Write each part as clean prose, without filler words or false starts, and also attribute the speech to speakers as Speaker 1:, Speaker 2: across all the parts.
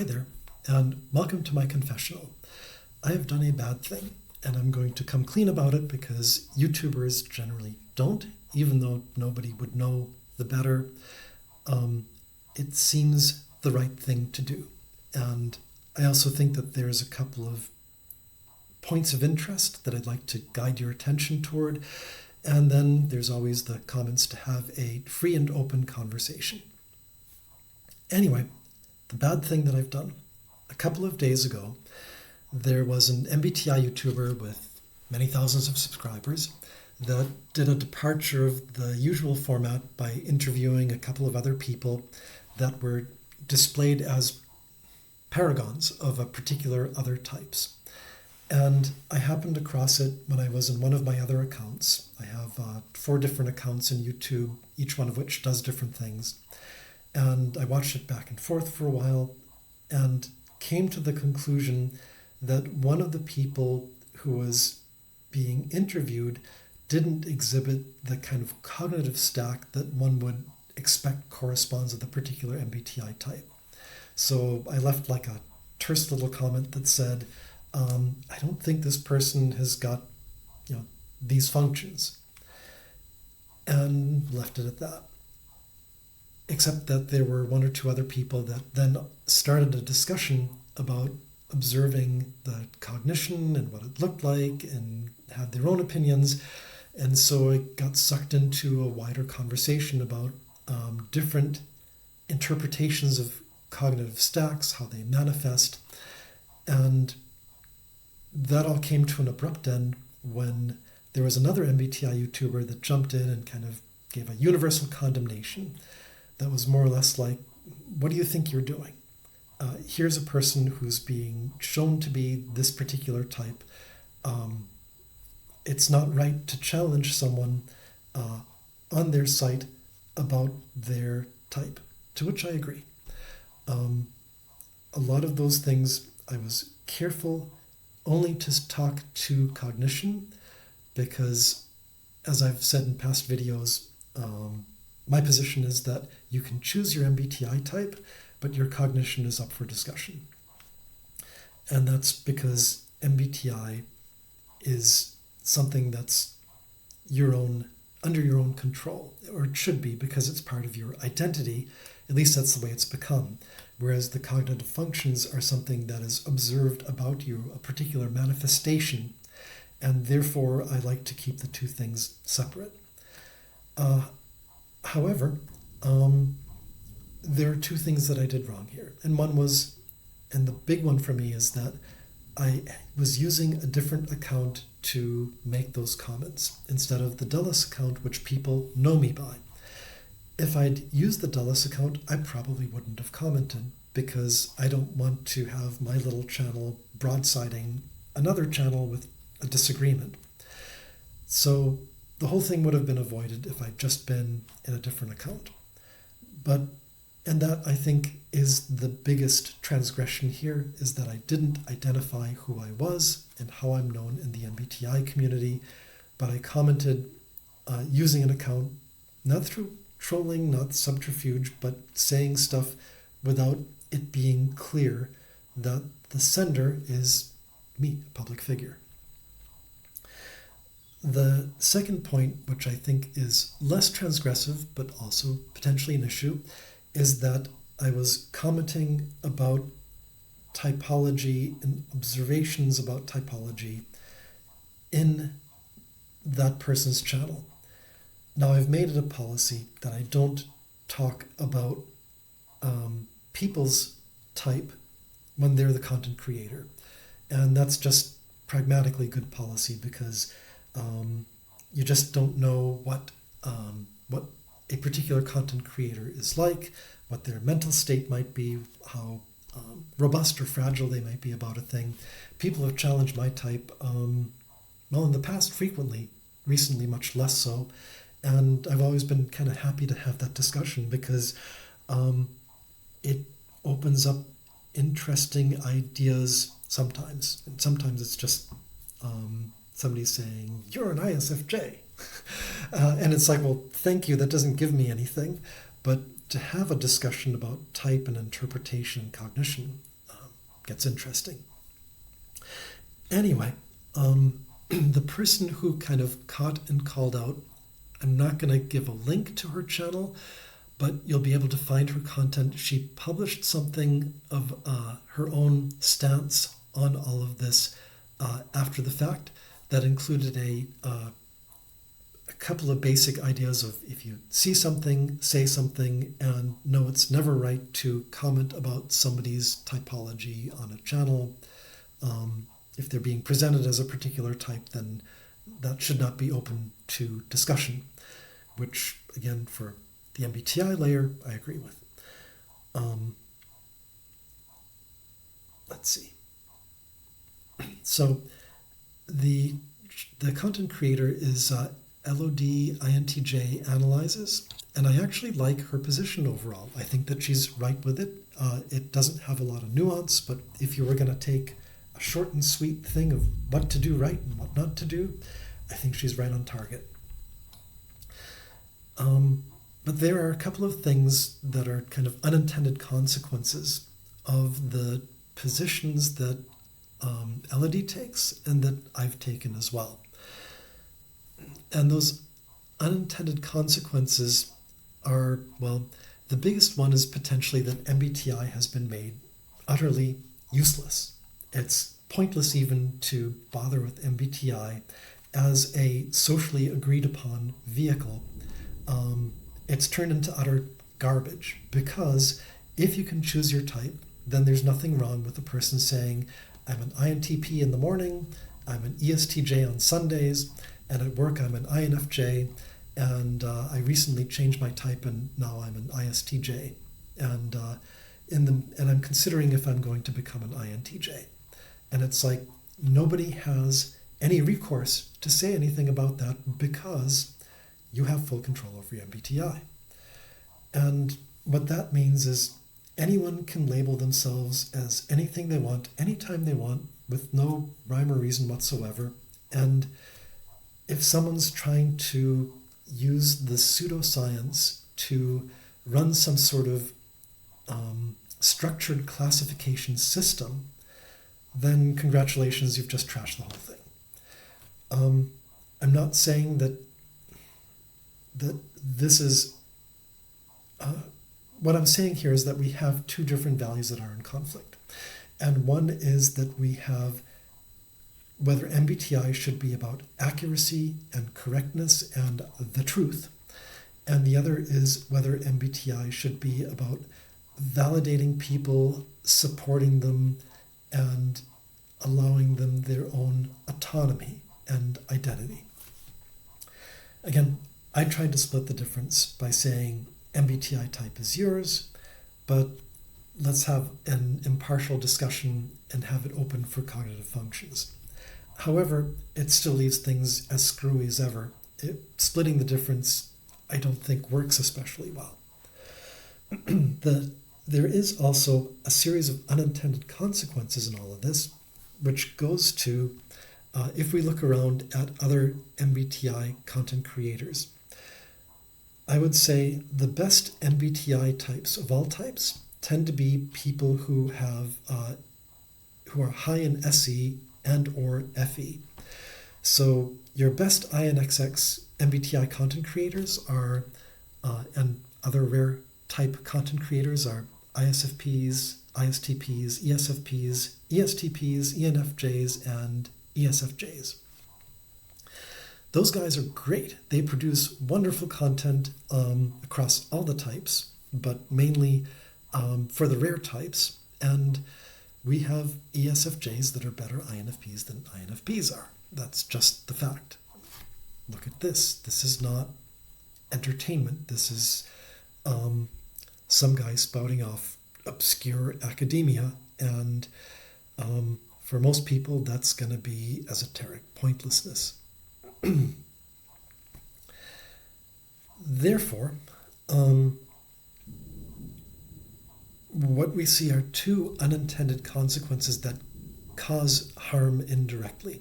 Speaker 1: Hi there, and welcome to my confessional. I have done a bad thing, and I'm going to come clean about it because YouTubers generally don't, even though nobody would know the better. It seems the right thing to do. And I also think that there's a couple of points of interest that I'd like to guide your attention toward. And then there's always the comments to have a free and open conversation. Anyway, the bad thing that I've done. A couple of days ago, there was an MBTI YouTuber with many thousands of subscribers that did a departure of the usual format by interviewing a couple of other people that were displayed as paragons of a particular other types. And I happened across it when I was in one of my other accounts. I have 4 different accounts in YouTube, each one of which does different things. And I watched it back and forth for a while and came to the conclusion that one of the people who was being interviewed didn't exhibit the kind of cognitive stack that one would expect corresponds with a particular MBTI type. So I left like a terse little comment that said, I don't think this person has got, these functions, and left it at that. Except that there were 1 or 2 other people that then started a discussion about observing the cognition and what it looked like and had their own opinions. And so I got sucked into a wider conversation about different interpretations of cognitive stacks, how they manifest. And that all came to an abrupt end when there was another MBTI YouTuber that jumped in and kind of gave a universal condemnation that was more or less like, what do you think you're doing? Here's a person who's being shown to be this particular type. It's not right to challenge someone on their site about their type, to which I agree. A lot of those things I was careful only to talk to cognition because, as I've said in past videos, my position is that you can choose your MBTI type, but your cognition is up for discussion. And that's because MBTI is something that's under your own control, or it should be because it's part of your identity. At least that's the way it's become. Whereas the cognitive functions are something that is observed about you, a particular manifestation, and therefore I like to keep the 2 things separate. However, there are 2 things that I did wrong here. And one was, and the big one for me is that I was using a different account to make those comments instead of the Dulles account, which people know me by. If I'd used the Dulles account, I probably wouldn't have commented because I don't want to have my little channel broadsiding another channel with a disagreement. So the whole thing would have been avoided if I'd just been in a different account. And that, I think, is the biggest transgression here, is that I didn't identify who I was and how I'm known in the MBTI community, but I commented using an account, not through trolling, not subterfuge, but saying stuff without it being clear that the sender is me, a public figure. The second point, which I think is less transgressive, but also potentially an issue, is that I was commenting about typology and observations about typology in that person's channel. Now, I've made it a policy that I don't talk about people's type when they're the content creator. And that's just pragmatically good policy because you just don't know what a particular content creator is like, what their mental state might be, how robust or fragile they might be about a thing. People have challenged my type, in the past frequently, recently much less so, and I've always been kind of happy to have that discussion because it opens up interesting ideas sometimes, and sometimes it's just somebody saying, you're an ISFJ. And it's like, well, thank you, that doesn't give me anything. But to have a discussion about type and interpretation and cognition gets interesting. Anyway, the person who kind of caught and called out, I'm not going to give a link to her channel, but you'll be able to find her content. She published something of her own stance on all of this after the fact that included a couple of basic ideas of if you see something, say something, and no, it's never right to comment about somebody's typology on a channel. If they're being presented as a particular type, then that should not be open to discussion, which, again, for the MBTI layer, I agree with. Let's see. So the content creator is Elodie, INTJ Analyzes, and I actually like her position overall. I think that she's right with it. It doesn't have a lot of nuance, but if you were going to take a short and sweet thing of what to do right and what not to do, I think she's right on target. But there are a couple of things that are kind of unintended consequences of the positions that Elodie takes and that I've taken as well. And those unintended consequences are, well, the biggest one is potentially that MBTI has been made utterly useless. It's pointless even to bother with MBTI as a socially agreed upon vehicle. It's turned into utter garbage, because if you can choose your type, then there's nothing wrong with a person saying, I'm an INTP in the morning, I'm an ESTJ on Sundays, and at work I'm an INFJ, and I recently changed my type and now I'm an ISTJ, and I'm considering if I'm going to become an INTJ. And it's like nobody has any recourse to say anything about that because you have full control over your MBTI. And what that means is anyone can label themselves as anything they want, anytime they want, with no rhyme or reason whatsoever. And if someone's trying to use the pseudoscience to run some sort of structured classification system, then congratulations, you've just trashed the whole thing. I'm not saying that this is... what I'm saying here is that we have two different values that are in conflict. And one is that we have whether MBTI should be about accuracy and correctness and the truth. And the other is whether MBTI should be about validating people, supporting them, and allowing them their own autonomy and identity. Again, I tried to split the difference by saying MBTI type is yours, but let's have an impartial discussion and have it open for cognitive functions. However, it still leaves things as screwy as ever. Splitting the difference, I don't think, works especially well. There is also a series of unintended consequences in all of this, which goes to, if we look around at other MBTI content creators, I would say the best MBTI types of all types tend to be people who are high in SE and or FE. So your best INXX MBTI content creators are, and other rare type content creators are ISFPs, ISTPs, ESFPs, ESTPs, ENFJs, and ESFJs. Those guys are great. They produce wonderful content across all the types, but mainly for the rare types. And we have ESFJs that are better INFPs than INFPs are. That's just the fact. Look at this. This is not entertainment. This is some guy spouting off obscure academia. And for most people, that's going to be esoteric pointlessness. Therefore, what we see are two unintended consequences that cause harm indirectly.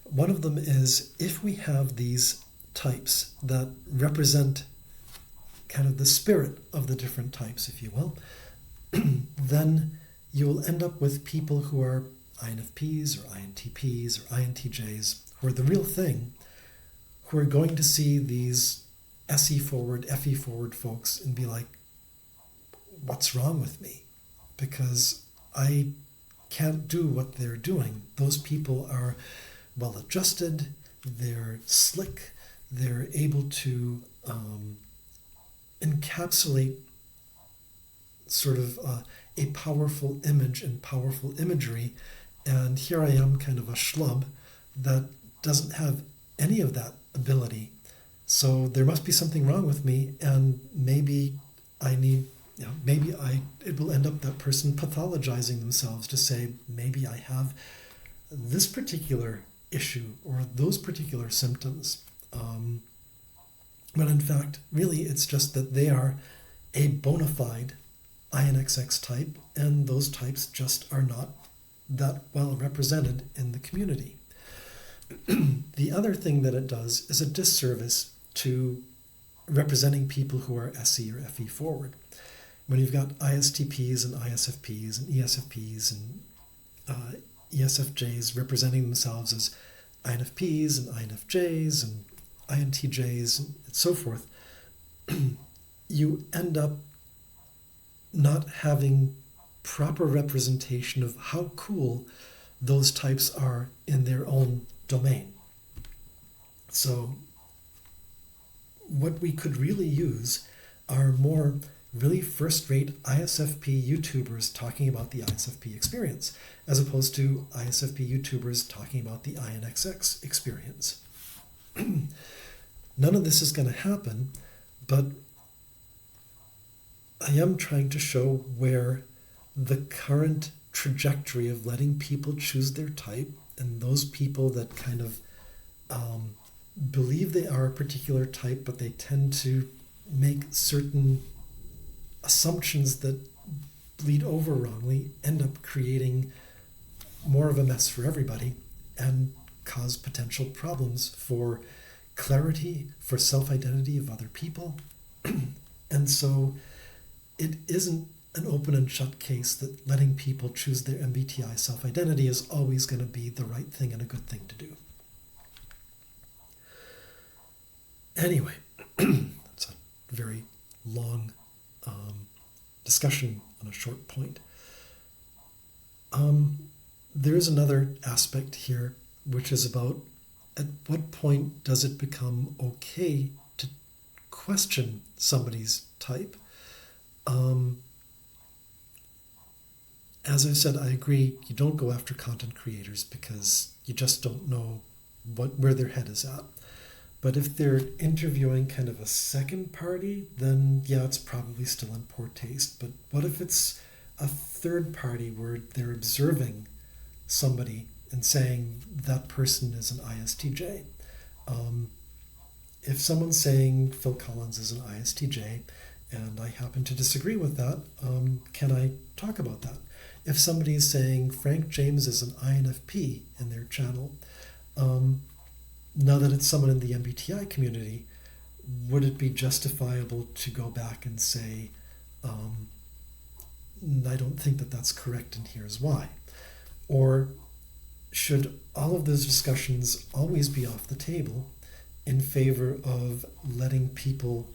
Speaker 1: One of them is if we have these types that represent kind of the spirit of the different types, if you will, then you will end up with people who are INFPs or INTPs or INTJs, who are the real thing, who are going to see these SE forward, FE forward folks and be like, what's wrong with me? Because I can't do what they're doing. Those people are well adjusted, they're slick, they're able to encapsulate sort of a powerful image and powerful imagery, and here I am, kind of a schlub that doesn't have any of that ability. So there must be something wrong with me, and maybe I need, it will end up that person pathologizing themselves to say, maybe I have this particular issue or those particular symptoms. But in fact, really, it's just that they are a bona fide INXX type, and those types just are not that well represented in the community. The other thing that it does is a disservice to representing people who are SE or FE forward. When you've got ISTPs and ISFPs and ESFPs and ESFJs representing themselves as INFPs and INFJs and INTJs and so forth, you end up not having proper representation of how cool those types are in their own domain. So what we could really use are more really first-rate ISFP YouTubers talking about the ISFP experience, as opposed to ISFP YouTubers talking about the INXX experience. None of this is going to happen, but I am trying to show where the current trajectory of letting people choose their type, and those people that kind of believe they are a particular type, but they tend to make certain assumptions that bleed over wrongly, end up creating more of a mess for everybody and cause potential problems for clarity, for self-identity of other people. And so it isn't an open and shut case that letting people choose their MBTI self-identity is always going to be the right thing and a good thing to do. Anyway, that's a very long discussion on a short point. There's another aspect here, which is about at what point does it become okay to question somebody's type? As I said, I agree, you don't go after content creators because you just don't know where their head is at. But if they're interviewing kind of a second party, then yeah, it's probably still in poor taste. But what if it's a third party where they're observing somebody and saying that person is an ISTJ? If someone's saying Phil Collins is an ISTJ and I happen to disagree with that, can I talk about that? If somebody is saying Frank James is an INFP in their channel, now that it's someone in the MBTI community, would it be justifiable to go back and say, I don't think that that's correct and here's why? Or should all of those discussions always be off the table in favor of letting people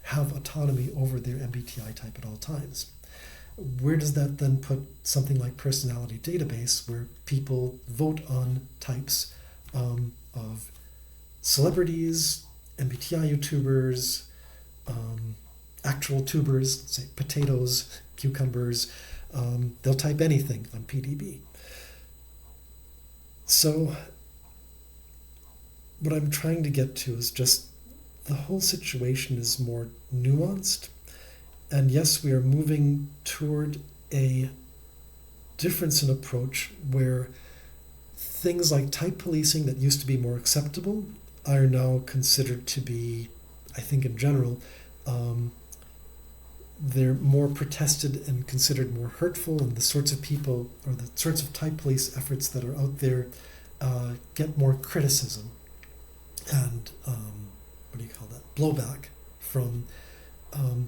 Speaker 1: have autonomy over their MBTI type at all times? Where does that then put something like personality database, where people vote on types of celebrities, MBTI YouTubers, actual tubers, let's say potatoes, cucumbers, they'll type anything on PDB. So what I'm trying to get to is just the whole situation is more nuanced. And yes, we are moving toward a difference in approach where things like type policing that used to be more acceptable are now considered to be, I think in general, they're more protested and considered more hurtful, and the sorts of people or the sorts of type police efforts that are out there get more criticism and blowback from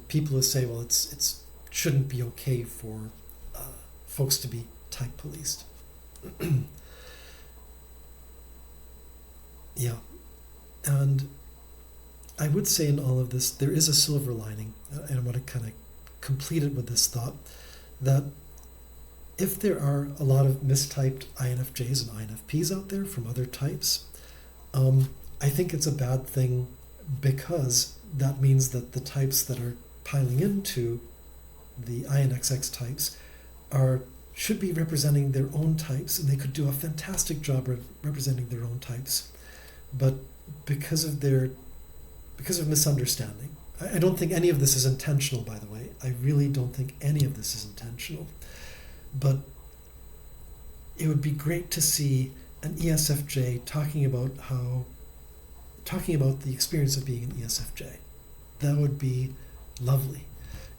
Speaker 1: people who say, well, it's shouldn't be okay for folks to be type policed. Yeah, and I would say in all of this, there is a silver lining, and I want to kind of complete it with this thought, that if there are a lot of mistyped INFJs and INFPs out there from other types, I think it's a bad thing, because that means that the types that are piling into the INXX types should be representing their own types, and they could do a fantastic job representing their own types. But because of misunderstanding, I don't think any of this is intentional, by the way. I really don't think any of this is intentional. But it would be great to see an ESFJ talking about the experience of being an ESFJ. That would be lovely.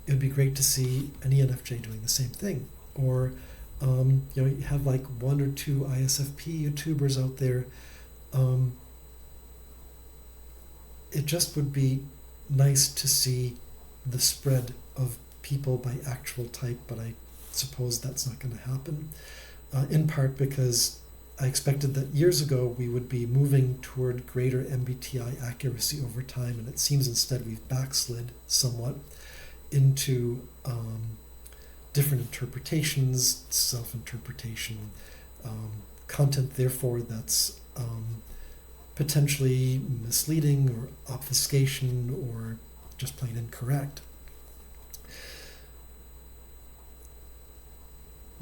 Speaker 1: It would be great to see an ENFJ doing the same thing. Or you have like one or two ISFP YouTubers out there. It just would be nice to see the spread of people by actual type, but I suppose that's not going to happen, in part because I expected that years ago we would be moving toward greater MBTI accuracy over time, and it seems instead we've backslid somewhat into different interpretations, self-interpretation, content therefore that's potentially misleading or obfuscation or just plain incorrect.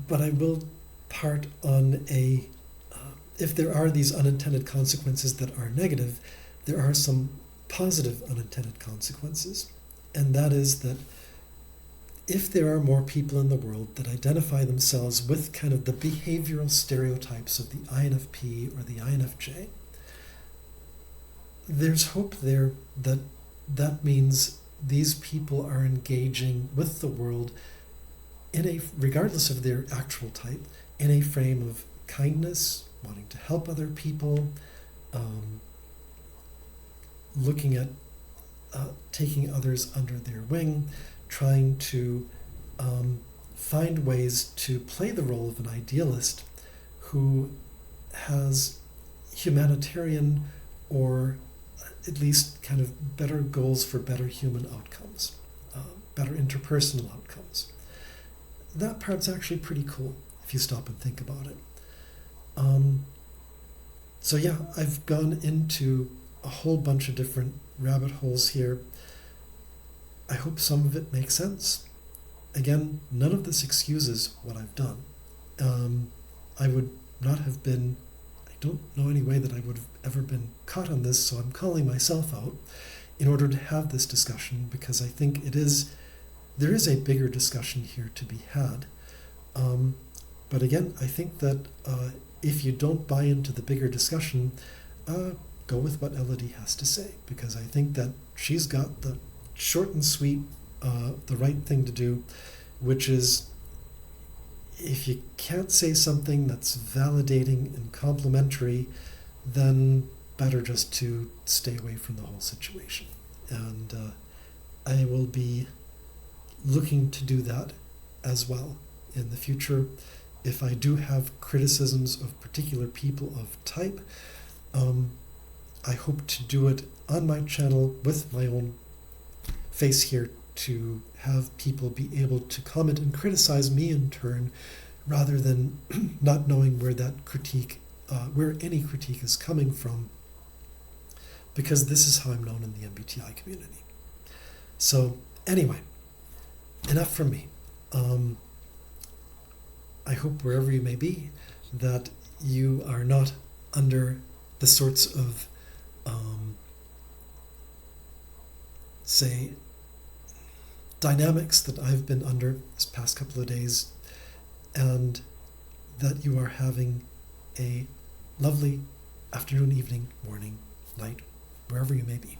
Speaker 1: But I will part on if there are these unintended consequences that are negative, there are some positive unintended consequences. And that is that if there are more people in the world that identify themselves with kind of the behavioral stereotypes of the INFP or the INFJ, there's hope there that means these people are engaging with the world regardless of their actual type, in a frame of kindness, wanting to help other people, looking at taking others under their wing, trying to find ways to play the role of an idealist who has humanitarian or at least kind of better goals for better human outcomes, better interpersonal outcomes. That part's actually pretty cool if you stop and think about it. So yeah, I've gone into a whole bunch of different rabbit holes here. I hope some of it makes sense. Again, none of this excuses what I've done. I would not have been, I don't know any way that I would have ever been caught on this, so I'm calling myself out in order to have this discussion, because I think there is a bigger discussion here to be had. But again, I think that if you don't buy into the bigger discussion, go with what Elodie has to say, because I think that she's got the short and sweet, the right thing to do, which is, if you can't say something that's validating and complimentary, then better just to stay away from the whole situation. And I will be looking to do that as well in the future. If I do have criticisms of particular people of type, I hope to do it on my channel with my own face here, to have people be able to comment and criticize me in turn, rather than not knowing where that critique, where any critique is coming from, because this is how I'm known in the MBTI community. So anyway, enough from me. I hope wherever you may be, that you are not under the sorts of, say, dynamics that I've been under this past couple of days, and that you are having a lovely afternoon, evening, morning, night, wherever you may be.